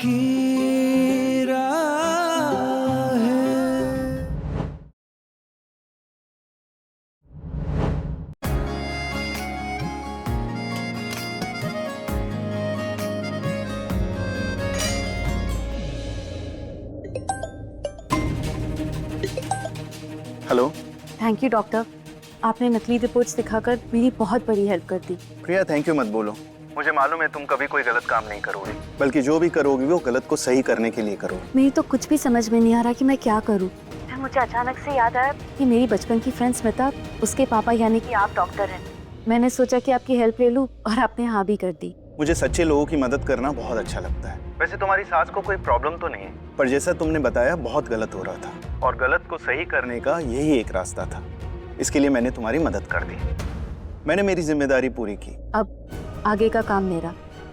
की राह है। हेलो थैंक यू डॉक्टर, आपने नकली रिपोर्ट्स दिखाकर मेरी बहुत बड़ी हेल्प कर दी। प्रिया, थैंक यू मत बोलो। मुझे मालूम है तुम कभी कोई गलत काम नहीं करोगी, बल्कि जो भी करोगी वो गलत को सही करने के लिए करोगी। मेरी तो कुछ भी समझ में नहीं आ रहा कि मैं क्या करूं। फिर मुझे अचानक से याद आया कि मेरी बचपन की फ्रेंड स्मिता, उसके पापा यानी कि आप डॉक्टर हैं। मैंने सोचा कि आपकी हेल्प ले लूं और आपने हाँ भी कर दी। मुझे सच्चे लोगों की मदद करना बहुत अच्छा लगता है। वैसे तुम्हारी सास को कोई प्रॉब्लम तो नहीं है, पर जैसा तुमने बताया बहुत गलत हो रहा था और गलत को सही करने का यही एक रास्ता था। इसके लिए मैंने तुम्हारी मदद कर दी। मैंने मेरी जिम्मेदारी पूरी की। अब आगे का काम मेरा।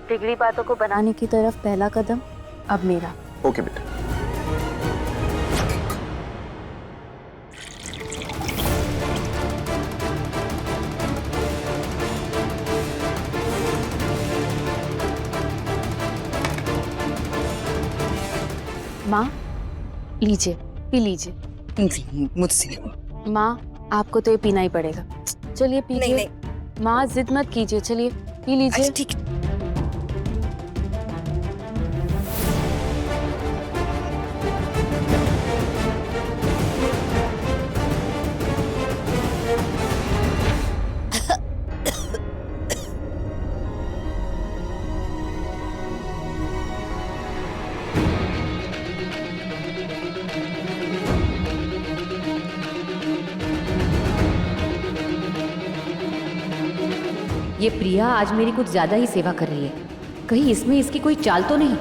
बिगड़ी बातों को बनाने की तरफ पहला कदम अब मेरा। ओके बेटा। माँ लीजिए, पी लीजिए। मुझसे नहीं। माँ आपको तो ये पीना ही पड़ेगा। चलिए पीजिए। नहीं। माँ जिद मत कीजिए, चलिए पी लीजिए। अच्छा ठीक। ये प्रिया आज मेरी कुछ ज्यादा ही सेवा कर रही है। कहीं इसमें इसकी कोई चाल तो नहीं?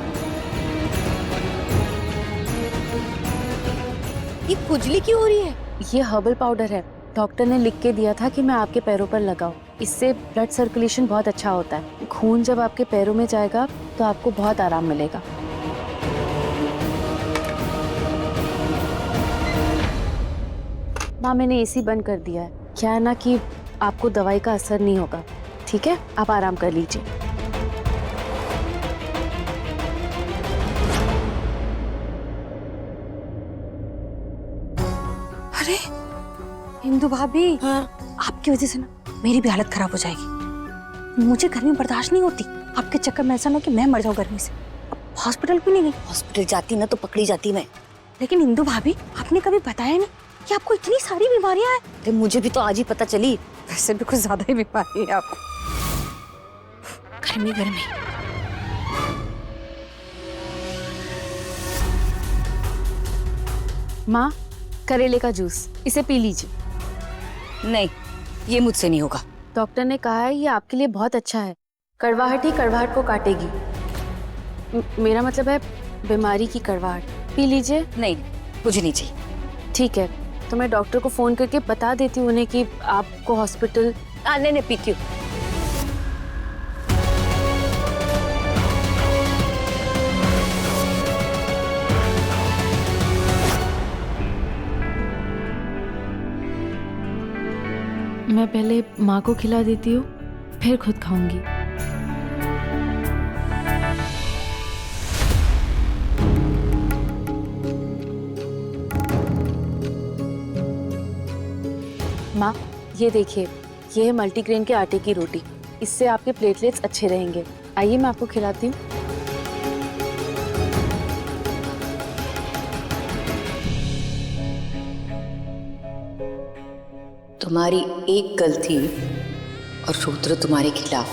ये खुजली क्यों हो रही है? ये हर्बल पाउडर है। डॉक्टर ने लिख के दिया था कि मैं आपके पैरों पर लगाऊं। इससे ब्लड सर्कुलेशन बहुत अच्छा होता है। खून जब आपके पैरों में जाएगा तो आपको बहुत आराम मिलेगा। माँ मैंने एसी बंद कर दिया है। क्या है ना कि आपको दवाई का असर नहीं होगा। ठीक है, आप आराम कर लीजिए। अरे इंदु भाभी, हाँ? आपकी वजह से ना मेरी भी हालत खराब हो जाएगी। मुझे गर्मी बर्दाश्त नहीं होती। आपके चक्कर में ऐसा ना कि मैं मर जाऊं गर्मी से। अब हॉस्पिटल क्यों नहीं गई? हॉस्पिटल जाती ना तो पकड़ी जाती मैं। लेकिन इंदु भाभी, आपने कभी बताया नहीं कि आपको इतनी सारी बीमारियां हैं। तो मुझे भी तो आज ही पता चली। वैसे भी कुछ ज्यादा ही बीमारी है आपको। गर्मी गर्मी। माँ करेले का जूस, इसे पी लीजिए। नहीं, ये मुझसे नहीं होगा। डॉक्टर ने कहा है ये आपके लिए बहुत अच्छा है। कड़वाहट ही कड़वाहट को काटेगी। मेरा मतलब है बीमारी की कड़वाहट। पी लीजिए। नहीं, मुझे नहीं चाहिए। ठीक है, तो मैं डॉक्टर को फोन करके बता देती हूँ उन्हें कि आपको हॉस्पिटल। नहीं पीती हूँ। मैं पहले माँ को खिला देती हूँ, फिर खुद खाऊंगी। माँ ये देखिए, ये है मल्टीग्रेन के आटे की रोटी। इससे आपके प्लेटलेट्स अच्छे रहेंगे। आइए मैं आपको खिलाती हूँ। तुम्हारी एक गलती और रुद्र तुम्हारे खिलाफ।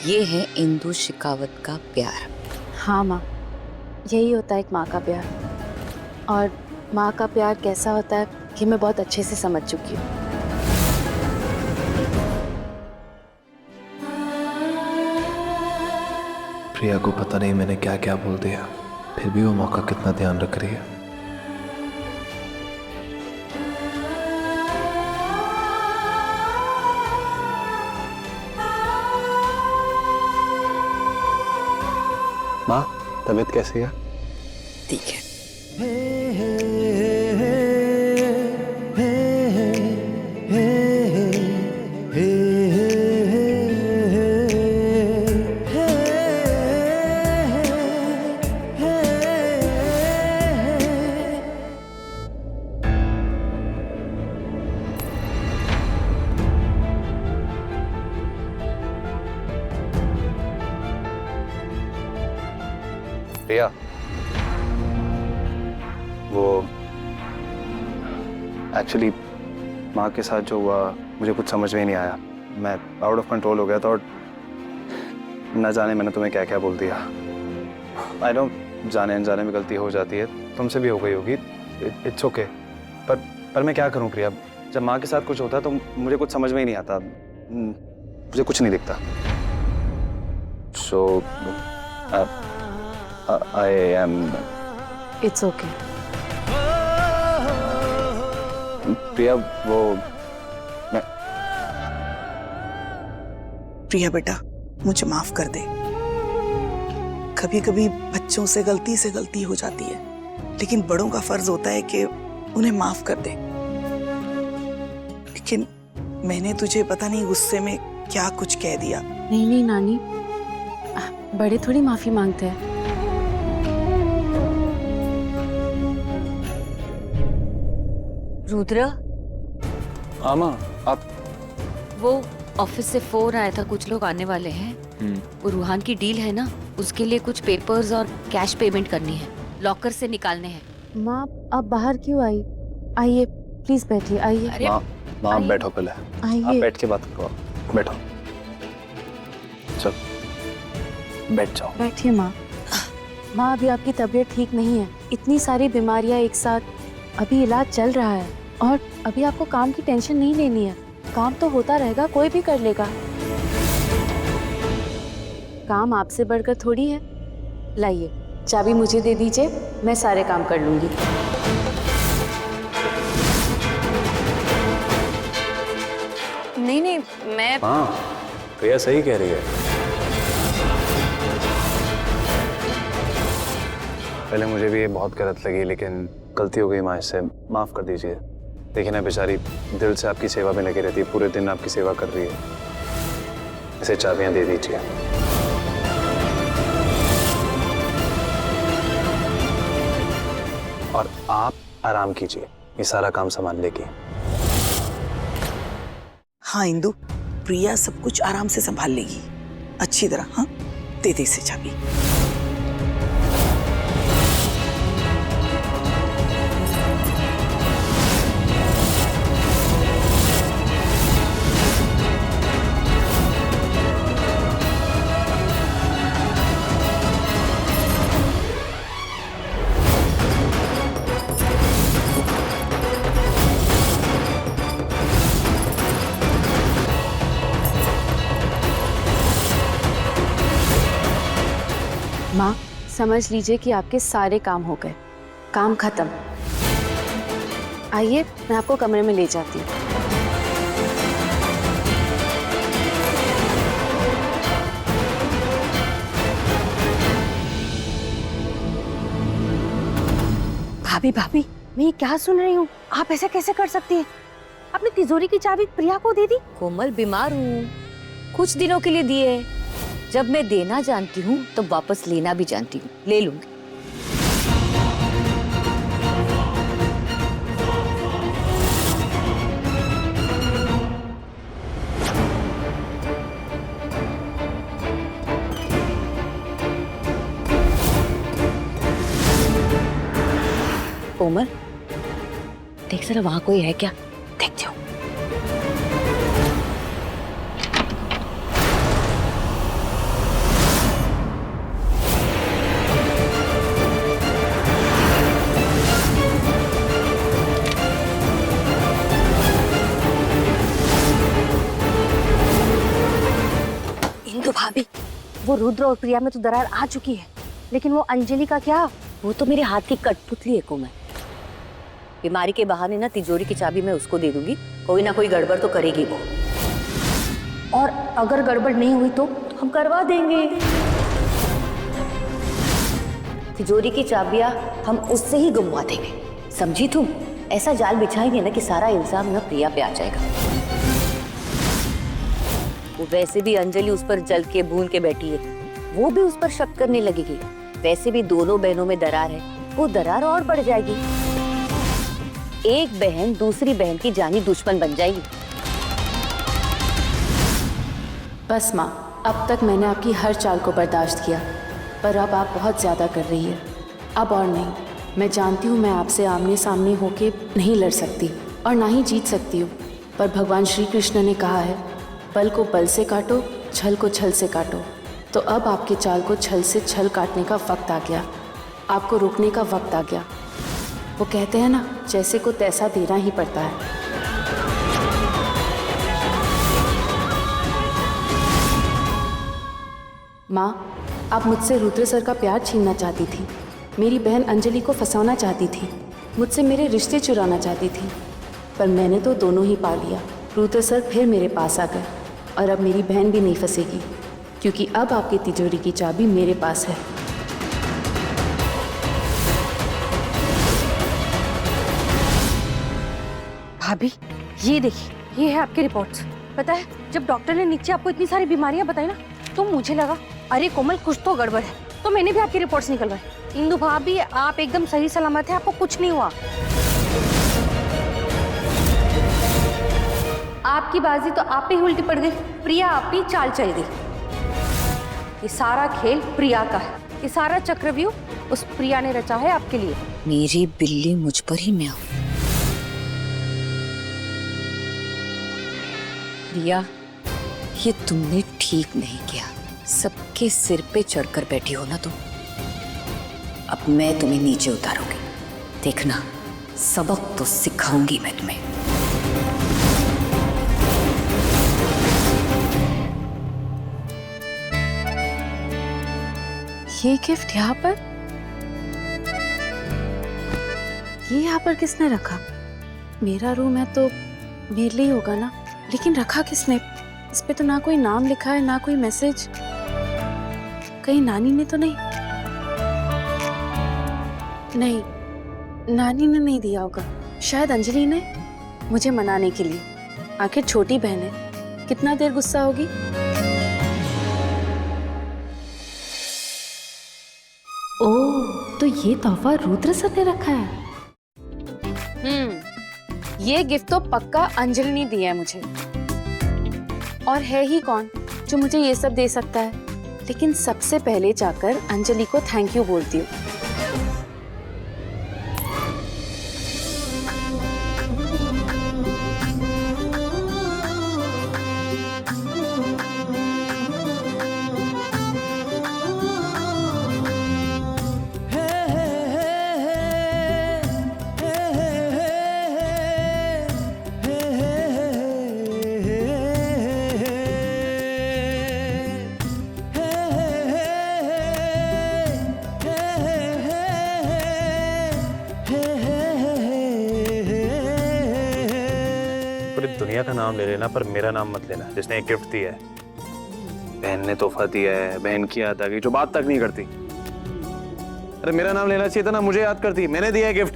ये है इंदु शिकावत का प्यार। हाँ माँ, यही होता है एक माँ का प्यार। और माँ का प्यार कैसा होता है कि मैं बहुत अच्छे से समझ चुकी हूँ। प्रिया को पता नहीं मैंने क्या क्या बोल दिया, फिर भी वो मौका कितना ध्यान रख रही है। माँ तबीयत कैसी है? ठीक है। प्रिया, वो एक्चुअली माँ के साथ जो हुआ मुझे कुछ समझ में ही नहीं आया। मैं आउट ऑफ कंट्रोल हो गया था और न जाने मैंने तुम्हें क्या क्या बोल दिया। आई डोंट, जाने अनजाने में गलती हो जाती है, तुमसे भी हो गई होगी, इट्स ओके। पर मैं क्या करूं प्रिया, जब माँ के साथ कुछ होता है तो मुझे कुछ समझ में ही नहीं आता, मुझे कुछ नहीं दिखता। सो आई एम इट्स ओके। प्रिया, वो मैं प्रिया बेटा, मुझे माफ कर दे। कभी कभी बच्चों से गलती हो जाती है, लेकिन बड़ों का फर्ज होता है कि उन्हें माफ कर दे। लेकिन मैंने तुझे पता नहीं गुस्से में क्या कुछ कह दिया। नहीं नहीं नानी, बड़े थोड़ी माफी मांगते हैं। रुद्र, आमा, आप वो ऑफिस से फोन आया था, कुछ लोग आने वाले हैं। वो रूहान की डील है ना, उसके लिए कुछ पेपर्स और कैश पेमेंट करनी है, लॉकर से निकालने हैं। माँ आप बाहर क्यों आई? आइए प्लीज बैठिए, आइए। अरे माँ आप बैठो पहले, आप आइए। बैठ के बात करो, बैठो, चल बैठ जाओ। बैठिए माँ। माँ अभी आपकी तबीयत ठीक नहीं है, इतनी सारी बीमारियाँ एक साथ, अभी इलाज चल रहा है और अभी आपको काम की टेंशन नहीं लेनी है। काम तो होता रहेगा, कोई भी कर लेगा। काम आपसे बढ़कर थोड़ी है। लाइए चाबी मुझे दे दीजिए, मैं सारे काम कर लूंगी। नहीं नहीं, मैं हाँ, प्रिया सही कह रही है। पहले मुझे भी ये बहुत गलत लगी, लेकिन गलती हो गई माँ, इससे माफ कर दीजिए। देखिए ना, बेचारी दिल से आपकी सेवा में लगी रहती है, पूरे दिन आपकी सेवा कर रही है। इसे चाबियां दे दीजिए। और आप आराम कीजिए, ये सारा काम संभाल लेगी। हाँ इंदु, प्रिया सब कुछ आराम से संभाल लेगी अच्छी तरह। हाँ, दे दे इसे चाबी। माँ समझ लीजिए कि आपके सारे काम हो गए, काम खत्म। आइए मैं आपको कमरे में ले जाती हूँ। भाभी भाभी, मैं ये क्या सुन रही हूँ? आप ऐसा कैसे कर सकती हैं? आपने तिजोरी की चाबी प्रिया को दे दी? कोमल, बीमार हूँ, कुछ दिनों के लिए दिए। जब मैं देना जानती हूँ तो वापस लेना भी जानती हूँ, ले लूंगी। कोमल, देख जरा वहां कोई है क्या? देखती हूँ। इंदु भाभी, वो रुद्र और प्रिया में तो दरार आ चुकी है, लेकिन वो अंजलि का क्या? वो तो मेरे हाथ की कठपुतली है कोमल। बीमारी के बहाने ना तिजोरी की चाबी मैं उसको दे दूंगी, कोई ना कोई गड़बड़ तो करेगी वो। और अगर गड़बड़ नहीं हुई तो हम करवा देंगे। तिजोरी की चाबियां हम उससे ही गुमवा देंगे, समझी तुम? ऐसा जाल बिछाएंगे ना कि सारा इल्जाम ना प्रिया पे आ जाएगा। वो वैसे भी अंजलि उस पर जल के भून के बैठी है, वो भी उस पर शक करने लगेगी। वैसे भी दोनों बहनों में दरार है, वो दरार और बढ़ जाएगी। एक बहन दूसरी बहन की जानी दुश्मन बन जाएगी। बस माँ, अब तक मैंने आपकी हर चाल को बर्दाश्त किया, पर अब आप बहुत ज़्यादा कर रही है। अब और नहीं। मैं जानती हूँ मैं आपसे आमने सामने होके नहीं लड़ सकती और ना ही जीत सकती हूँ, पर भगवान श्री कृष्ण ने कहा है, बल को बल से काटो, छल को छल से काटो। तो अब आपके चाल को छल से छल काटने का वक्त आ गया, आपको रोकने का वक्त आ गया। वो कहते हैं ना, जैसे को तैसा देना ही पड़ता है। माँ, आप मुझसे रुद्र सर का प्यार छीनना चाहती थी, मेरी बहन अंजलि को फंसाना चाहती थी, मुझसे मेरे रिश्ते चुराना चाहती थी, पर मैंने तो दोनों ही पा लिया। रुद्र सर फिर मेरे पास आ गए और अब मेरी बहन भी नहीं फंसेगी, क्योंकि अब आपकी तिजोरी की चाबी मेरे पास है। भाभी, ये देखिए, ये है आपकी रिपोर्ट्स। पता है, जब डॉक्टर ने नीचे आपको इतनी सारी बीमारियां बताई ना, तो मुझे लगा अरे कोमल कुछ तो गड़बड़ है, तो मैंने भी आपकी रिपोर्ट्स निकलवाई। इंदु भाभी, आप एकदम सही सलामत है, आपको कुछ नहीं हुआ। आपकी बाजी तो आप पे ही उल्टी पड़ गई, प्रिया आप ही चाल चल गई। ये सारा खेल प्रिया का है, ये सारा चक्रव्यूह उस प्रिया ने रचा है आपके लिए। मेरी बिल्ली मुझ पर ही म्याऊं। प्रिया, ये तुमने ठीक नहीं किया। सबके सिर पे चढ़कर बैठी हो ना तुम। अब मैं तुम्हें नीचे उतारूंगी, देखना सबक तो सिखाऊंगी मैं तुम्हें। ये गिफ्ट यहाँ पर, ये यहाँ पर किसने रखा? मेरा रूम है तो मेरे लिए होगा ना, लेकिन रखा किसने? इस पे तो ना कोई नाम लिखा है, ना कोई मैसेज। कहीं नानी ने तो नहीं? नहीं, नानी ने नहीं दिया होगा, शायद अंजलि ने, मुझे मनाने के लिए। आखिर छोटी बहन है, कितना देर गुस्सा होगी। ओह, तो ये तोहफा रुद्र सर ने रखा है। ये गिफ्ट तो पक्का अंजलि ने दिया है मुझे। और है ही कौन जो मुझे ये सब दे सकता है। लेकिन सबसे पहले जाकर अंजलि को थैंक यू बोलती हूँ। दुनिया का नाम ले लेना, पर मेरा नाम मत लेना, जिसने एक गिफ्ट दिया है। बहन ने तोहफा दिया है, बहन की याद आ गई, जो बात तक नहीं करती। अरे मेरा नाम लेना चाहिए था ना, मुझे याद करती, मैंने दिया है गिफ्ट।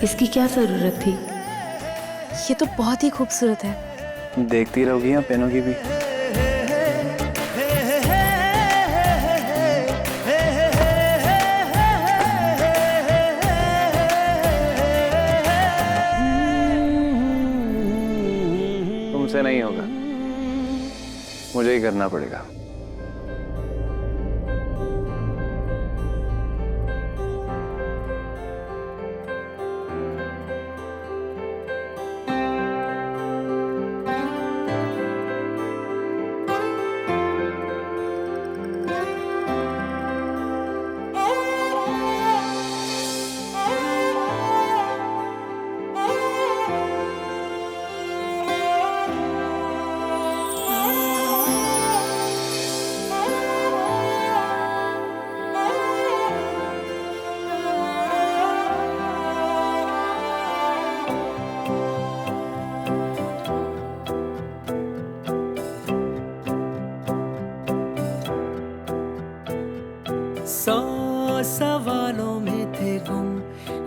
इसकी क्या जरूरत थी? ये तो बहुत ही खूबसूरत है। देखती रहोगी यहाँ पेनों की भी। तुमसे नहीं होगा, मुझे ही करना पड़ेगा। सवालों में थे गुम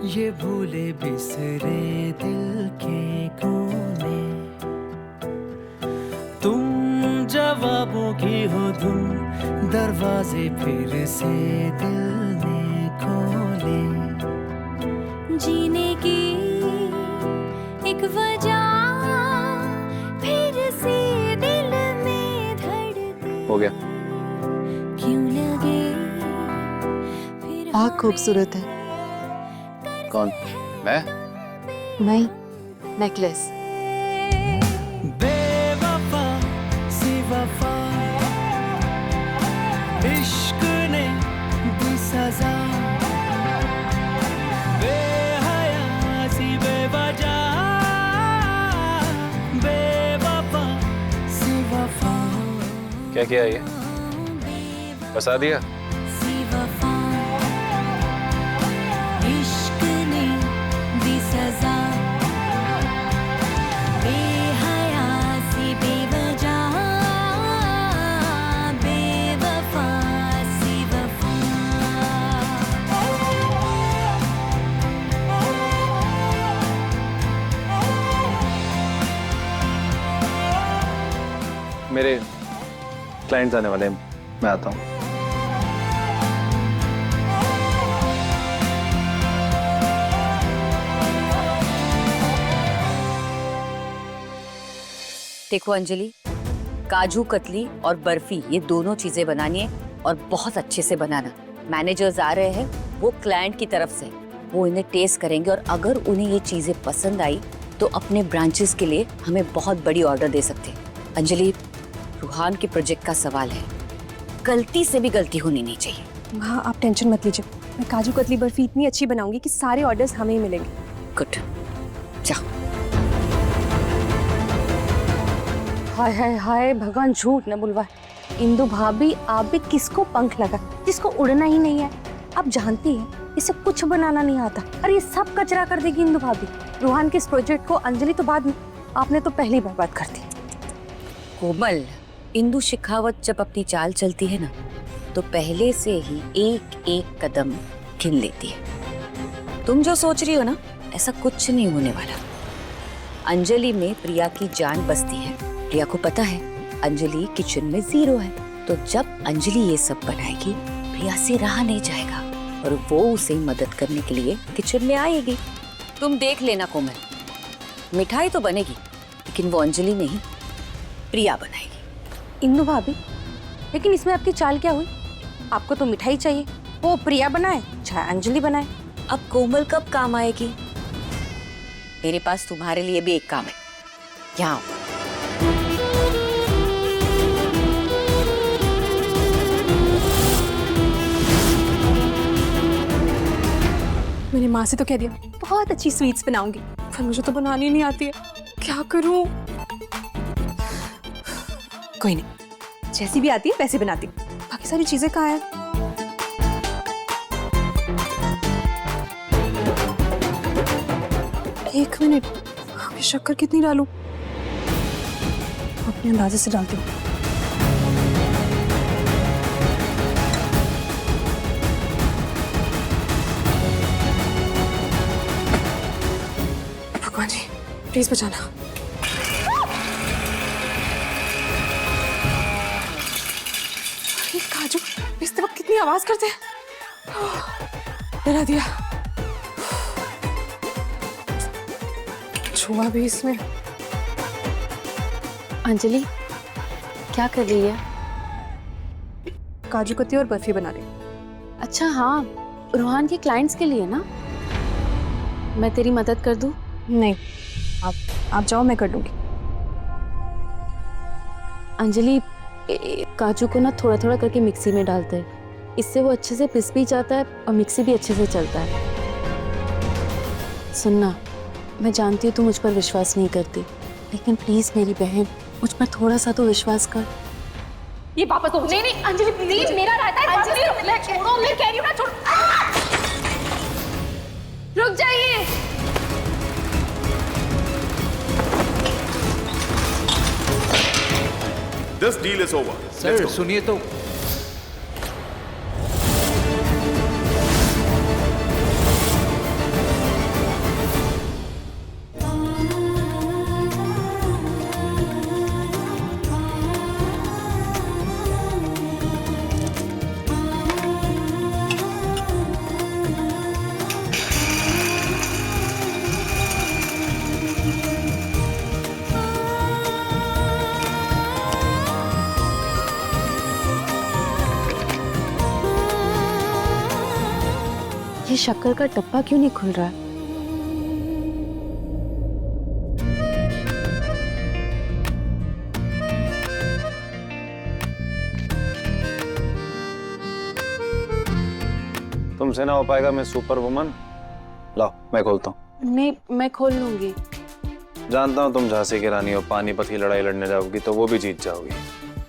ये भूले बिसरे दिल के कोने। तुम जवाबों की हो धुन, दरवाजे फिर से दिल ने खोले। खूबसूरत है। कौन? मैं? नहीं, नेकलेस। बेवफा सी वफा इश्क ने दी सजा बेहया सी बेवजह बेवफा सी वफा क्या किया ये? फंसा दिया? सी वफा इश्क ने दी सजा बेहया सी बेवजह बेवफा सी वफा मेरे क्लाइंट्स आने वाले हैं, मैं आता हूँ। देखो अंजलि, काजू कतली और बर्फी ये दोनों चीजें बनानी है और बहुत अच्छे से बनाना। मैनेजर्स आ रहे हैं, वो क्लाइंट की तरफ से, वो इन्हें टेस्ट करेंगे और अगर उन्हें ये चीजें पसंद आई तो अपने ब्रांचेस के लिए हमें बहुत बड़ी ऑर्डर दे सकते हैं। अंजलि, रूहान के प्रोजेक्ट का सवाल है, गलती से भी गलती होनी नहीं चाहिए। हाँ, आप टेंशन मत लीजिए, मैं काजू कतली बर्फी इतनी अच्छी बनाऊंगी कि सारे ऑर्डर्स हमें ही मिलेंगे। गुड, जाओ। हाय हाय हाय, भगवान झूठ न बुलवाए। इंदु भाभी, आप भी किसको पंख लगा, जिसको उड़ना ही नहीं है। आप जानती हैं इसे कुछ बनाना नहीं आता और ये सब कचरा कर देगी इंदु भाभी। रूहान के इस प्रोजेक्ट को अंजलि तो बाद में, आपने तो पहली बर्बाद कर दी। कोमल, इंदु शेखावत जब अपनी चाल चलती है ना तो पहले से ही एक एक कदम गिन लेती है। तुम जो सोच रही हो ना, ऐसा कुछ नहीं होने वाला। अंजलि में प्रिया की जान बसती है। प्रिया को पता है अंजलि किचन में 0 है, तो जब अंजलि ये सब बनाएगी प्रिया से रहा नहीं जाएगा और वो उसे मदद करने के लिए किचन में आएगी। तुम देख लेना कोमल, मिठाई तो बनेगी लेकिन वो अंजलि नहीं प्रिया बनाएगी। इंदु भाभी, लेकिन इसमें आपकी चाल क्या हुई? आपको तो मिठाई चाहिए, वो प्रिया बनाए चाहे अंजलि बनाए। अब कोमल कब काम आएगी? मेरे पास तुम्हारे लिए भी एक काम है, यहाँ आओ। मैंने माँ से तो कह दिया बहुत अच्छी स्वीट्स बनाऊंगी, पर मुझे तो बनानी नहीं आती है, क्या करूं? कोई नहीं, जैसी भी आती है वैसे बनाती हूँ। बाकी सारी चीजें कहाँ हैं? एक मिनट, ये शक्कर कितनी डालूं? अपने अंदाजे से डालती हूँ। भगवान जी, प्लीज बचाना। काजू इस वक्त कितनी आवाज करते हैं, डरा दिया। छुआ भी इसमें। अंजलि, क्या कर रही है? काजू कतली और बर्फी बना रही। अच्छा हाँ, रूहान के क्लाइंट्स के लिए ना? मैं तेरी मदद कर दूं? नहीं, आप जाओ, मैं कर दूंगी। अंजलि, काजू को ना थोड़ा थोड़ा करके मिक्सी में डालते हैं, इससे वो अच्छे से पिस भी जाता है और मिक्सी भी अच्छे से चलता है। सुनना, मैं जानती हूँ तू मुझ पर विश्वास नहीं करती, लेकिन प्लीज मेरी बहन, मुझ पर थोड़ा सा तो विश्वास कर। ये वापस हो। नहीं नहीं अंजलि, प्लीज मेरा रहता है। अंजलि छोड़ो, मैं कह रही हूँ ना, छोड़ो। रुक जाइए। This deal is over. Sir सुनिए तो, शक्कर का डब्बा क्यों नहीं खुल रहा है? तुमसे ना हो पाएगा, मैं सुपर वुमन। लाओ मैं खोलता हूँ। नहीं, मैं खोल लूंगी। जानता हूँ तुम झांसी की रानी हो, पानीपत की लड़ाई लड़ने जाओगी तो वो भी जीत जाओगी।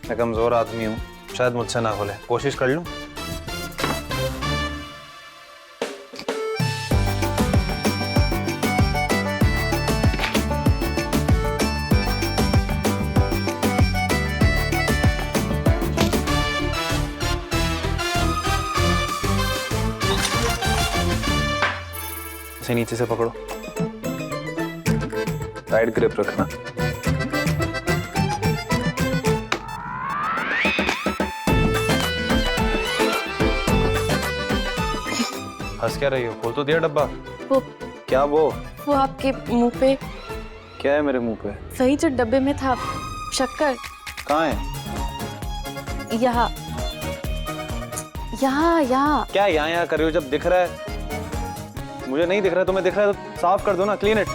मैं कमजोर आदमी हूँ, शायद मुझसे ना खोले, कोशिश कर लूँ। इसे नीचे से पकड़ो, टाइट ग्रिप रखना। हंस क्या रही हो? खोल तो दिया डब्बा। वो क्या वो आपके मुंह पे, क्या है मेरे मुंह पे? वही जो डब्बे में था, शक्कर। कहाँ है? यहाँ यहाँ यहाँ। क्या यहाँ कर रही हो जब दिख रहा है? मुझे नहीं दिख रहा है, तुम्हें दिख रहा है तो साफ कर दो ना, क्लीन इट।